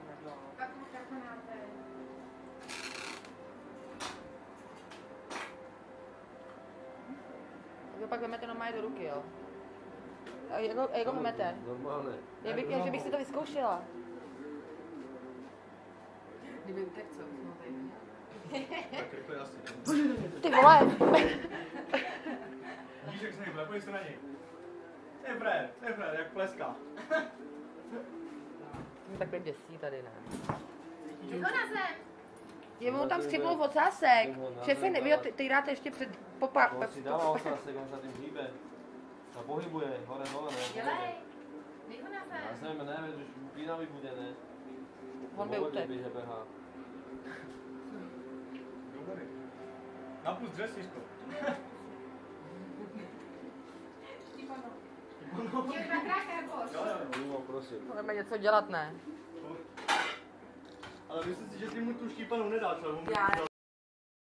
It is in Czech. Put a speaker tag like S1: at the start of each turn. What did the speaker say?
S1: nedělá.
S2: Tak jako náte.
S3: To pak vemete normálně do ruky, jo? A jako vemete?
S4: Normálně.
S3: Já bych chtěla, že bych si to vyzkoušela.
S2: Kdyby tak co, jsme tady měli.
S4: Tak jako je asi.
S3: Ty vole!
S5: Víš, jak se nejde, pojď se na něj. To je Fred, jak pleská.
S3: Mě takhle děsí tady, ne?
S2: Jako na zem.
S3: Je mu tam střipnul ocásek. Šefe, vy ty dáte ještě před popa...
S4: On si dává ocásek, on se tím hýbe. A pohybuje, hore dole, ne?
S2: Dělej. Dej ho na
S4: Já
S2: zem.
S4: jsem, ne, když pínavý bude, ne?
S3: On by utek.
S4: Běže běhá.
S5: Napust dřesičko.
S2: Dělej dvakrát karboš.
S4: Jo, prosím.
S3: Budeme něco dělat, ne?
S5: Ale myslím si, že ty mu tu štípanou nedáš, ale on by
S2: Já